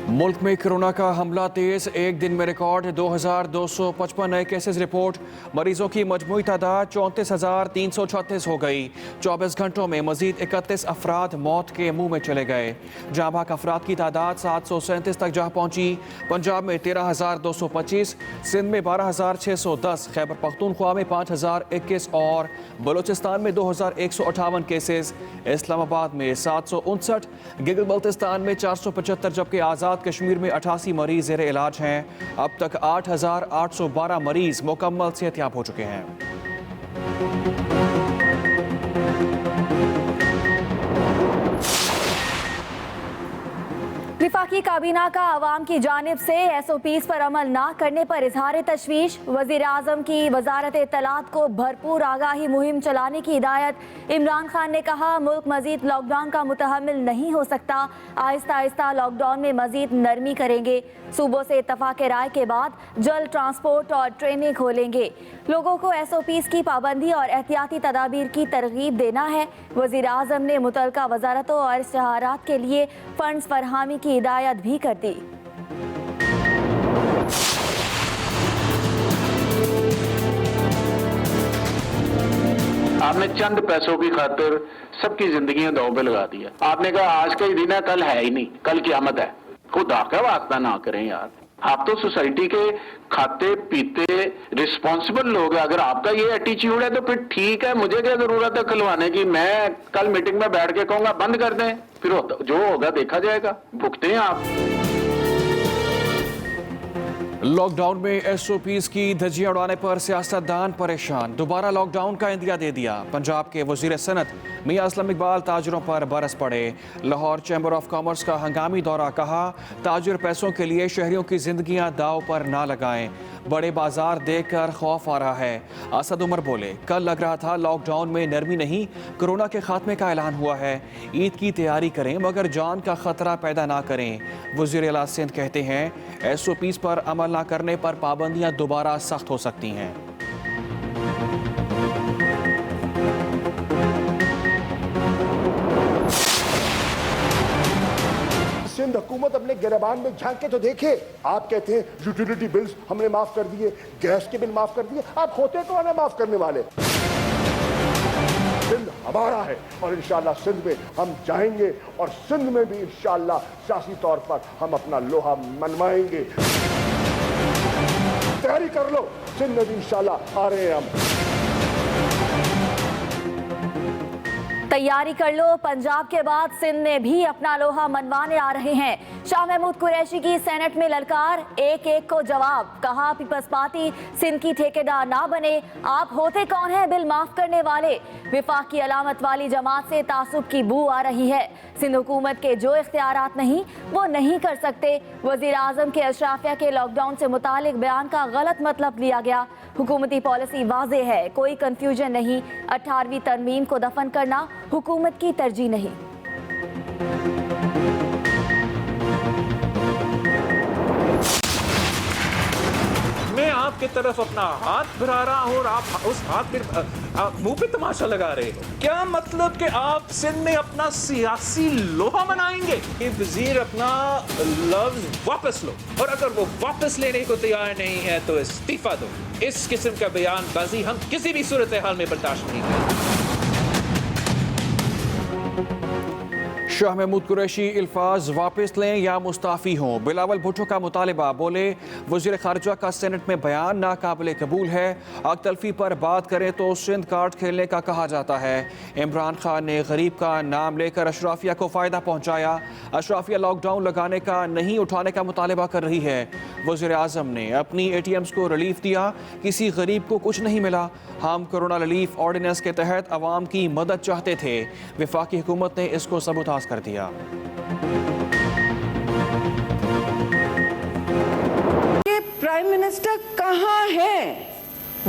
मुल्क में कोरोना का हमला तेज, एक दिन में रिकॉर्ड 2255 नए केसेस रिपोर्ट। मरीजों की मजमूई तादाद 34,336 हो गई। 24 घंटों में मजीद 31 अफराद मौत के मुंह में चले गए। जहां भाग अफराद की तादाद 737 तक जा पहुंची। पंजाब में 13,225, सिंध में 12,610, खैबर पख्तूनख्वा में 5,021 और बलूचिस्तान में 2,158 केसेस। इस्लामाबाद में 759, गिलगित बल्तिस्तान में 475, जबकि आज़ाद कश्मीर में 88 मरीज ज़ेर इलाज हैं। अब तक 8,812 मरीज मुकम्मल सेहतयाब हो चुके हैं। वफाकी काबीना का अवाम की जानिब से SOPs पर अमल न करने पर इजहार तशवीश। वज़ीर आज़म की वजारत इत्तलात को भरपूर आगाही मुहिम चलाने की हिदायत। इमरान खान ने कहा, मुल्क मजीद लॉकडाउन का मुतहम्मिल नहीं हो सकता, आहिस्ता आहिस्ता लॉकडाउन में मजीद नरमी करेंगे। सूबों से इत्तफाक राय के बाद जल्द ट्रांसपोर्ट और ट्रेनें खोलेंगे। लोगों को SOPs की पाबंदी और एहतियाती तदाबीर की तरगीब देना है। वज़ीर आज़म ने मुतलका वजारतों और इश्तिहारात के लिए फंड्स फरहमी की हिदायत भी कर दी। आपने चंद पैसों की खातिर सबकी जिंदगियां दांव पे लगा दिया। आपने कहा आज का ही दिन है, कल है ही नहीं, कल क़यामत है। खुदा का वास्ता ना करें यार, आप तो सोसाइटी के खाते पीते रिस्पॉन्सिबल लोग हैं। अगर आपका ये एटीट्यूड है तो फिर ठीक है, मुझे क्या जरूरत है खुलवाने की। मैं कल मीटिंग में बैठ के कहूंगा बंद कर दें, फिर जो होगा देखा जाएगा, भुगते हैं आप। लॉकडाउन में SOPs की धज्जियां उड़ाने पर सियासतदान परेशान। दोबारा लॉकडाउन का इंदिया दे दिया। पंजाब के वजीर सनत मियां असलम इकबाल ताजरों पर बरस पड़े। लाहौर चैम्बर ऑफ कॉमर्स का हंगामी दौरा, कहा ताजर पैसों के लिए शहरियों की जिंदगियां दाव पर ना लगाएं, बड़े बाजार देखकर खौफ आ रहा है। असद उमर बोले, कल लग रहा था लॉकडाउन में नरमी नहीं, कोरोना के खात्मे का ऐलान हुआ है। ईद की तैयारी करें मगर जान का खतरा पैदा ना करें। वज़ीर आला सिंध कहते हैं SOPs पर अमल ना करने पर पाबंदियां दोबारा सख्त हो सकती हैं। सिंध हुकूमत अपने गिरबान में झांक के तो देखे। आप कहते हैं यूटिलिटी बिल्स हमने माफ कर दिए, गैस के बिल माफ कर दिए। आप होते कौन है माफ करने वाले? सिंध हमारा है और इंशाल्लाह सिंध में हम जाएंगे और सिंध में भी इंशाल्लाह सियासी तौर पर हम अपना लोहा मनवाएंगे। तैयारी कर लो, सिंध में भी इंशाल्लाह आ रहे हैं हम। तैयारी कर लो, पंजाब के बाद सिंध में भी अपना लोहा मनवाने आ रहे हैं। शाह महमूद कुरैशी की सेनेट में ललकार, एक एक को जवाब। कहा पीपल्स पार्टी सिंध की ठेकेदार ना बने, आप होते कौन हैं बिल माफ करने वाले? विफाक की अलामत वाली जमात से तासुब की बू आ रही है। सिंध हुकूमत के जो इख्तियारात नहीं वो नहीं कर सकते। वजीर आजम के अशराफिया के लॉकडाउन से मुतालिक बयान का गलत मतलब लिया गया। हुकूमती पॉलिसी वाज़े है, कोई कंफ्यूजन नहीं। 18वीं तरमीम को दफन करना हुकूमत की तरजीह नहीं। मैं आपकी तरफ अपना हाथ बढ़ा रहा हूं और आप उस हाथ पे मुंह पे तमाशा लगा रहे हो। क्या मतलब कि आप सिंध में अपना सियासी लोहा मनाएंगे? कि वजीर अपना लफ्ज वापस लो, और अगर वो वापस लेने को तैयार नहीं है तो इस्तीफा दो। इस किस्म का बयानबाजी हम किसी भी सूरत हाल में बर्दाश्त नहीं करेंगे। शाह महमूद कुरैशी अल्फाज वापस लें या मुस्ताफ़ी हों, बिलावल भुट्टो का मुतालिबा। बोले वज़ीर ख़ारजा का सेनेट में बयान नाकाबिल कबूल है, आग तलफी पर बात करें तो सिंध कार्ड खेलने का कहा जाता है। इमरान खान ने गरीब का नाम लेकर अशराफिया को फ़ायदा पहुँचाया। अशराफिया लॉकडाउन लगाने का नहीं, उठाने का मुतालिबा कर रही है। वज़ीर आज़म ने अपनी ATMs को रिलीफ दिया, किसी गरीब को कुछ नहीं मिला। हम कोरोना रिलीफ ऑर्डिनेंस के तहत अवाम की मदद चाहते थे, वफाकी हुकूमत ने इसको सबूताज कर दिया। ये प्राइम मिनिस्टर कहाँ है?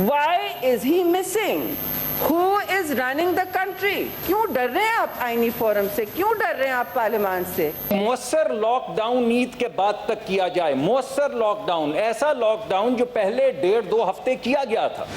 Why is he missing? Who is running the country? क्यों डर रहे हैं आप आईनी फोरम से? क्यों डर रहे हैं आप पार्लियामेंट से? मौसर लॉकडाउन ईद के बाद तक किया जाए। मौसर लॉकडाउन, ऐसा लॉकडाउन जो पहले 1.5-2 हफ्ते किया गया था।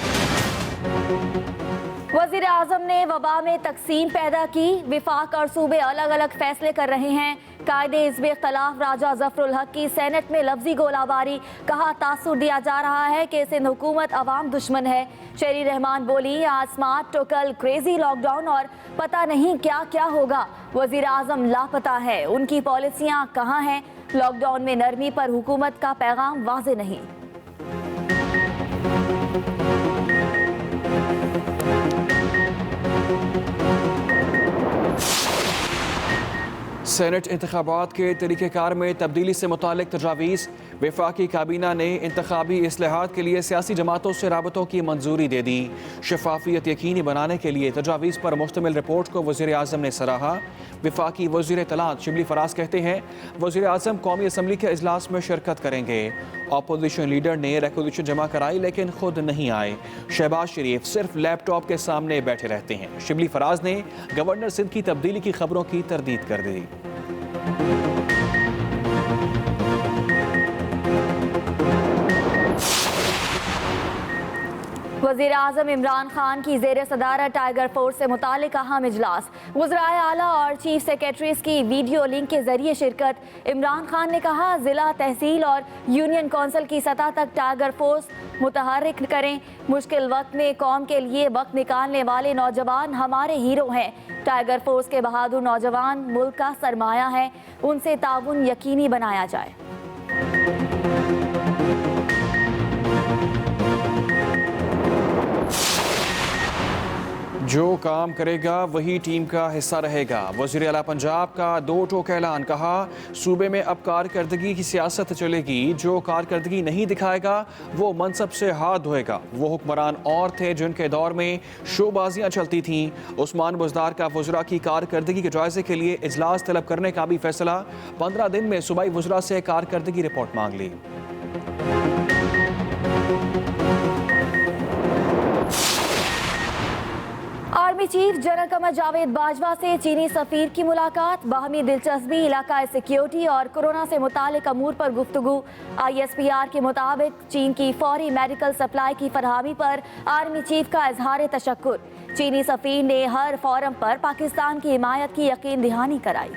वज़ीर आज़म ने वबा में तकसीम पैदा की। विफाक और सूबे अलग अलग फैसले कर रहे हैं। कायदे हिज़्ब इख्तिलाफ राजा जफरुल हक की सेनेट में लफ्जी गोलाबारी, कहा तासुर दिया जा रहा है कि सिंध हुकूमत अवाम दुश्मन है। शेरी रहमान बोली, आज स्मार्ट तो कल क्रेजी लॉकडाउन और पता नहीं क्या क्या होगा। वजीर आजम लापता है, उनकी पॉलिसियाँ कहाँ हैं? लॉकडाउन में नरमी पर हुकूमत का पैगाम वाज़े नहीं। सेनेट इंतखाबात के तरीक़ेकार में तब्दीली से मुतालिक तजावीज़, वफाकी काबीना ने इंतखाबी इस्लाहात के लिए सियासी जमातों से राबतों की मंजूरी दे दी। शफाफियत यकीनी बनाने के लिए तजावीज़ पर मुश्तमिल रिपोर्ट को वज़ीर आज़म ने सराहा। वफाकी वज़ीर इत्तलात शिबली फराज कहते हैं, वज़ीर आज़म कौमी असम्बली के इजलास में शिरकत करेंगे। अपोजिशन लीडर ने रिक्वेजिशन जमा कराई लेकिन खुद नहीं आए। शहबाज शरीफ सिर्फ लैपटॉप के सामने बैठे रहते हैं। शिबली फराज ने गवर्नर सिंध की तब्दीली की खबरों की तरदीद कर दी। वज़ीर आज़म इमरान खान की ज़ेर सदारत टाइगर फोर्स से मुतालिक अहम इजलास, वज़राए आला और चीफ सेक्रेटरीज की वीडियो लिंक के जरिए शिरकत। इमरान खान ने कहा, ज़िला, तहसील और यूनियन कौंसिल की सतह तक टाइगर फोर्स मुतहर्रिक करें। मुश्किल वक्त में कौम के लिए वक्त निकालने वाले नौजवान हमारे हीरो हैं। टाइगर फोर्स के बहादुर नौजवान मुल्क का सरमाया है, उनसे ताउन यकीनी बनाया जाए। जो काम करेगा वही टीम का हिस्सा रहेगा। वज़ीर आला पंजाब का 2 टोक ऐलान, कहा सूबे में अब कारकर्दगी की सियासत चलेगी। जो कारकर्दगी नहीं दिखाएगा वो मनसब से हाथ धोएगा। वो हुक्मरान और थे जिनके दौर में शोबाजियाँ चलती थीं। उस्मान बुज़दार का वज़रा की कारकर्दगी के जायजे के लिए इजलास तलब करने का भी फैसला। 15 दिन में सूबाई वज़रा से कारकर्दगी रिपोर्ट मांग ली। Army chief general Qamar Javed Bajwa से चीनी सफीर की मुलाकात, बाहमी दिलचस्पी, इलाका सिक्योरिटी और कोरोना से मुतालिक अमूर पर गुफ्तगू। ISPR के मुताबिक चीन की फौरी मेडिकल सप्लाई की फरहमी पर आर्मी चीफ का इजहार तशक्कुर। चीनी सफीर ने हर फोरम पर पाकिस्तान की हिमायत की यकीन दहानी कराई।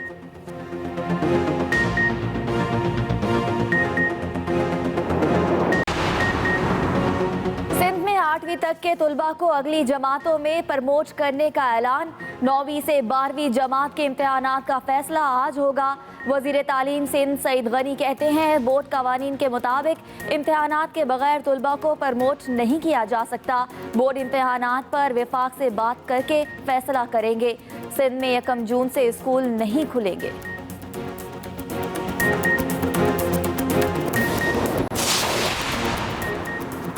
सिंध में 8वीं तक के तुलबा को अगली जमातों में प्रमोट करने का ऐलान। 9वीं से 12वीं जमात के इम्तिहानात का फैसला आज होगा। वजीर तालीम सिंध सईद गनी कहते हैं, बोर्ड कवानीन के मुताबिक इम्तिहानात के बगैर तुलबा को प्रमोट नहीं किया जा सकता। बोर्ड इम्तिहानात पर वफाक से बात करके फैसला करेंगे। सिंध में 1 जून से स्कूल नहीं खुलेंगे।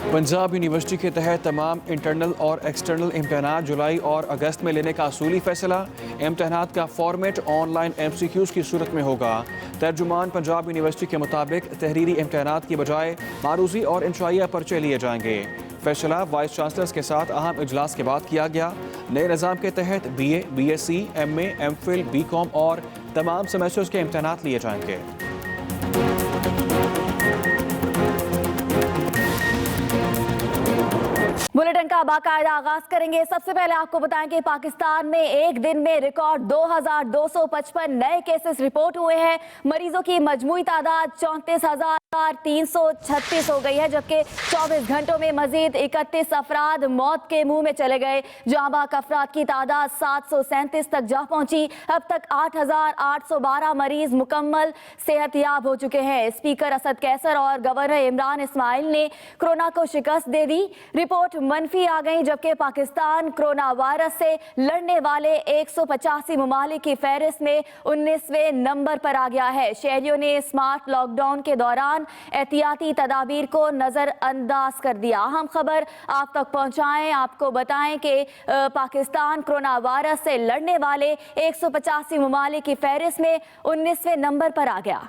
पंजाब यूनिवर्सिटी के तहत तमाम इंटरनल और एक्सटर्नल इम्तहानात जुलाई और अगस्त में लेने का असूली फैसला। इम्तहानात का फॉर्मेट ऑनलाइन MCQs की सूरत में होगा। तर्जुमान पंजाब यूनिवर्सिटी के मुताबिक तहरीरी इम्तहानात की बजाय मारूजी और इंशाइया पर्चे लिए जाएंगे। फैसला वाइस चांसलर्स के साथ अहम इजलास के बाद किया गया। नए निज़ाम के तहत BA, BSc, MA, MPhil, BCom और तमाम सेमेस्टर्स के इम्तहानात लिए जाएंगे। बुलेटिन का बाकायदा आगाज करेंगे। सबसे पहले आपको बताएं कि पाकिस्तान में एक दिन में रिकॉर्ड 2255 नए केसेस रिपोर्ट हुए हैं। मरीजों की मजमूई तादाद 34,336 हो गई है, जबकि 24 घंटों में मजीद 31 अफराद मौत के मुंह में चले गए। जहां बाक अफराद की तादाद 737 तक जा पहुंची। अब तक 8,812 मरीज मुकम्मल सेहतयाब हो चुके हैं। स्पीकर असद कैसर और गवर्नर इमरान इस्माइल ने कोरोना को शिकस्त दे दी। रिपोर्ट मनफी आ गई, जबकि पाकिस्तान कोरोना वायरस से लड़ने वाले 185 ममालिक की फहरिस्त में 19वें नंबर पर आ गया है। शहरियों ने स्मार्ट लॉकडाउन के दौरान एहतियाती तदाबीर को नजरअंदाज कर दिया। अहम खबर आप तक पहुंचाएं, आपको बताएं कि पाकिस्तान कोरोना वायरस से लड़ने वाले 185 ममालिक की फहरिस्त में 19वें नंबर पर आ गया।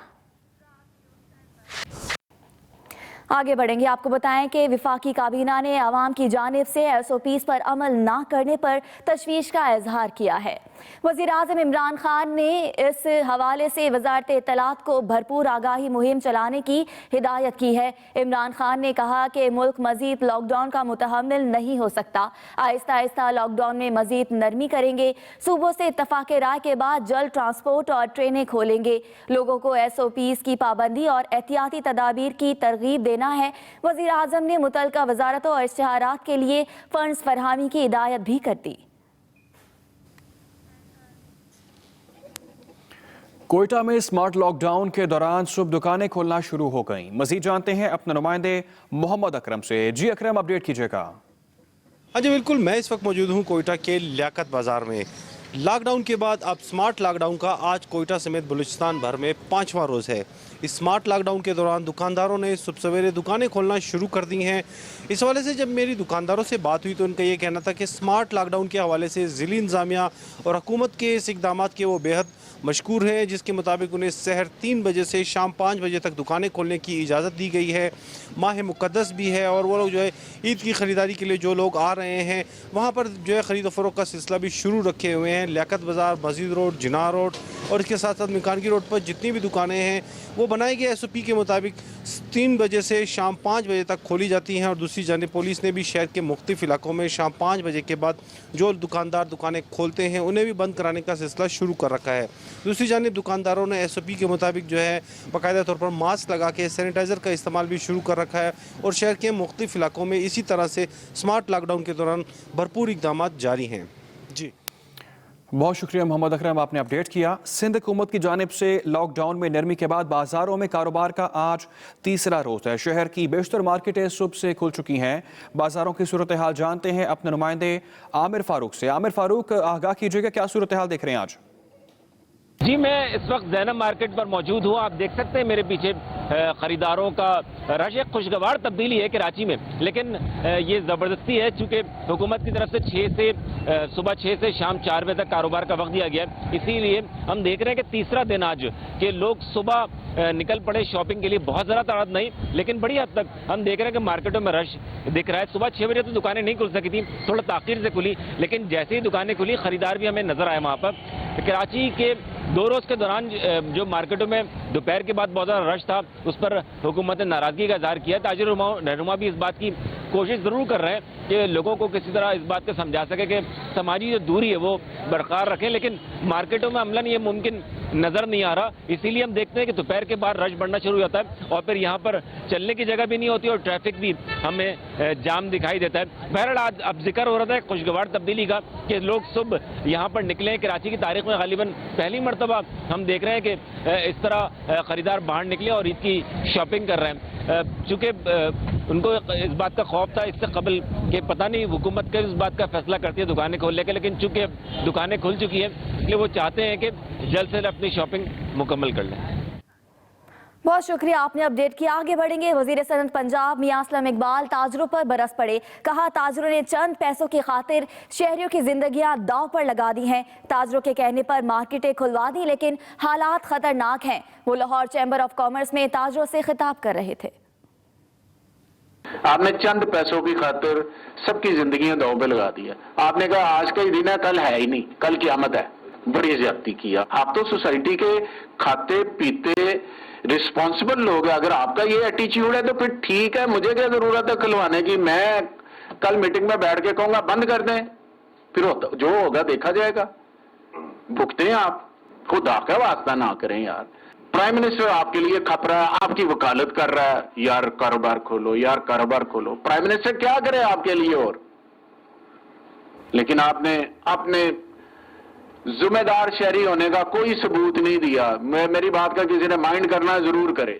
आगे बढ़ेंगे, आपको बताएं कि विफाकी काबीना ने अवाम की जानिब से SOPs पर अमल ना करने पर तशवीश का इजहार किया है। वज़ीर आज़म इमरान खान ने इस हवाले से वज़ारत इत्तलात को भरपूर आगाही मुहिम चलाने की हिदायत की है। इमरान खान ने कहा कि मुल्क मज़ीद लॉकडाउन का मुतहम्मिल नहीं हो सकता। आहिस्ता आहिस्ता लॉकडाउन में मज़ीद नरमी करेंगे। सूबों से इत्तफ़ाक़ राय के बाद जल्द ट्रांसपोर्ट और ट्रेनें खोलेंगे। लोगों को SOPs की पाबंदी और एहतियाती तदाबीर की तरगीब देना है। वज़ीर आज़म ने मुतल्लिका वज़ारतों और इश्तिहारात के लिए फंड्स फरहमी की हिदायत भी कर दी। कोयटा में स्मार्ट लॉकडाउन के दौरान सुबह दुकानें खोलना शुरू हो गईं। मजीद जानते हैं अपने नुमाइंदे मोहम्मद अकरम से। जी अकरम, अपडेट कीजिएगा। हाँ जी बिल्कुल, मैं इस वक्त मौजूद हूँ कोयटा के लियाकत बाज़ार में। लॉकडाउन के बाद अब स्मार्ट लॉकडाउन का आज कोयटा समेत बलूचिस्तान भर में 5वां रोज़ है। इस स्मार्ट लॉकडाउन के दौरान दुकानदारों ने सुबह सवेरे दुकानें खोलना शुरू कर दी हैं। इस हवाले से जब मेरी दुकानदारों से बात हुई तो उनका ये कहना था कि स्मार्ट लॉकडाउन के हवाले से ज़िली इंतज़ामिया और हुकूमत के इस इक़दाम के वो बेहद मशकूर हैं, जिसके मुताबिक उन्हें सहर 3 बजे से शाम 5 बजे तक दुकानें खोलने की इजाज़त दी गई है। माह मुक़द्दस भी है और वो लोग जो है ईद की ख़रीदारी के लिए जो लोग आ रहे हैं वहाँ पर जो है ख़रीद फ़रोख्त का सिलसिला भी शुरू रखे हुए हैं। लियाकत बाज़ार, मस्जिद रोड, जिनाह रोड और इसके साथ साथ मिकानगी रोड पर जितनी भी दुकानें हैं वो बनाए गए SOP के मुताबिक 3 बजे से शाम 5 बजे तक खोली जाती हैं। और दूसरी जानिब पुलिस ने भी शहर के मुख्तलिफ इलाकों में शाम 5 बजे के बाद जो दुकानदार दुकानें खोलते हैं उन्हें भी बंद कराने का सिलसिला शुरू कर रखा है। दूसरी जानिब दुकानदारों ने SOP के मुताबिक जो है बाकायदा तौर पर मास्क लगा के सैनिटाइज़र का इस्तेमाल भी शुरू कर रखा है और शहर के मुख्तलिफ इलाकों में इसी तरह से स्मार्ट लॉकडाउन के दौरान भरपूर इक़दाम जारी हैं। जी बहुत शुक्रिया मोहम्मद अकरम, आपने अपडेट किया। सिंध हुकूमत की जानिब से लॉकडाउन में नरमी के बाद बाजारों में कारोबार का आज तीसरा रोज है। शहर की बेशतर मार्केटें सुबह से खुल चुकी हैं। बाजारों की सूरत हाल जानते हैं अपने नुमाइंदे आमिर फारूक से। आमिर फारूक, आगाह कीजिएगा, क्या सूरत हाल देख रहे हैं आज? जी, मैं इस वक्त ज़ैनब मार्केट पर मौजूद हूँ। आप देख सकते हैं मेरे पीछे खरीदारों का रश। एक खुशगवार तब्दीली है कराची में, लेकिन ये ज़बरदस्ती है चूँकि हुकूमत की तरफ से सुबह 6 से शाम 4 बजे तक कारोबार का वक्त दिया गया है। इसीलिए हम देख रहे हैं कि तीसरा दिन आज कि लोग सुबह निकल पड़े शॉपिंग के लिए। बहुत ज़्यादा तादाद नहीं, लेकिन बड़ी हद तक हम देख रहे हैं कि मार्केटों में रश दिख रहा है। सुबह 6 बजे तो दुकानें नहीं खुल सकी थी, थोड़ा ताख़ीर से खुली, लेकिन जैसे ही दुकानें खुली खरीदार भी हमें नजर आए वहाँ पर। कराची के 2 रोज़ के दौरान जो मार्केटों में दोपहर के बाद बहुत ज़्यादा रश था, उस पर हुकूमत ने नाराज़गी का इज़हार किया। ताजिर रहनुमा भी इस बात की कोशिश ज़रूर कर रहे हैं कि लोगों को किसी तरह इस बात को समझा सके कि समाजी जो दूरी है वो बरकरार रखें, लेकिन मार्केटों में अमलन ये मुमकिन नज़र नहीं आ रहा। इसीलिए हम देखते हैं कि दोपहर के बाद रश बढ़ना शुरू हो जाता है और फिर यहाँ पर चलने की जगह भी नहीं होती और ट्रैफिक भी हमें जाम दिखाई देता है। बहरहाल आज अब जिक्र हो रहा था खुशगवार तब्दीली का कि लोग सुबह यहाँ पर निकले। कराची की तारीख में गालिबन पहली मरतबा हम देख रहे हैं कि इस तरह खरीदार बाहर निकले और ईद की शॉपिंग कर रहे हैं। चूँकि उनको इस बात का खौफ था इससे कबल कि पता नहीं हुकूमत किस बात का फैसला करती है दुकानें खोलने के, लेकिन चूँकि दुकानें खुल चुकी हैं इसलिए वो चाहते हैं कि जल्द से जल्द अपनी शॉपिंग मुकम्मल कर लें। बहुत शुक्रिया, आपने अपडेट किया। आगे बढ़ेंगे। वजीर सनत पंजाब मियां असलम इकबाल ताजरों पर बरस पड़े। कहा ताजरों ने चंद पैसों की खातिर शहरियों की जिंदगियां दांव पर लगा दी हैं। ताजरों के कहने पर मार्केटें खुलवा दी, लेकिन हालात खतरनाक हैं। वो लाहौर चैम्बर ऑफ कॉमर्स में ताजरों से खिताब कर रहे थे। आपने चंद पैसों की खातिर सबकी जिंदगियां दांव पे लगा दी है। आपने कहा आज का ही दिन है, कल है ही नहीं, कल क़यामत है। बड़ी ज्यादती किया। आप तो सोसाइटी के खाते पीते रिस्पॉन्सिबल लोग हैं। अगर आपका ये एटीट्यूड है तो फिर ठीक है, मुझे क्या जरूरत है खुलवाने की। मैं कल मीटिंग में बैठ के कहूंगा बंद कर दें, फिर जो होगा देखा जाएगा। भुगते हैं आप, खुदा का वास्ता ना करें यार। प्राइम मिनिस्टर आपके लिए खप रहा है, आपकी वकालत कर रहा है, यार कारोबार खोलो, यार कारोबार खोलो। प्राइम मिनिस्टर क्या करे आपके लिए और, लेकिन आपने अपने जिम्मेदार शहरी होने का कोई सबूत नहीं दिया। मेरी बात का किसी ने माइंड करना जरूर करे।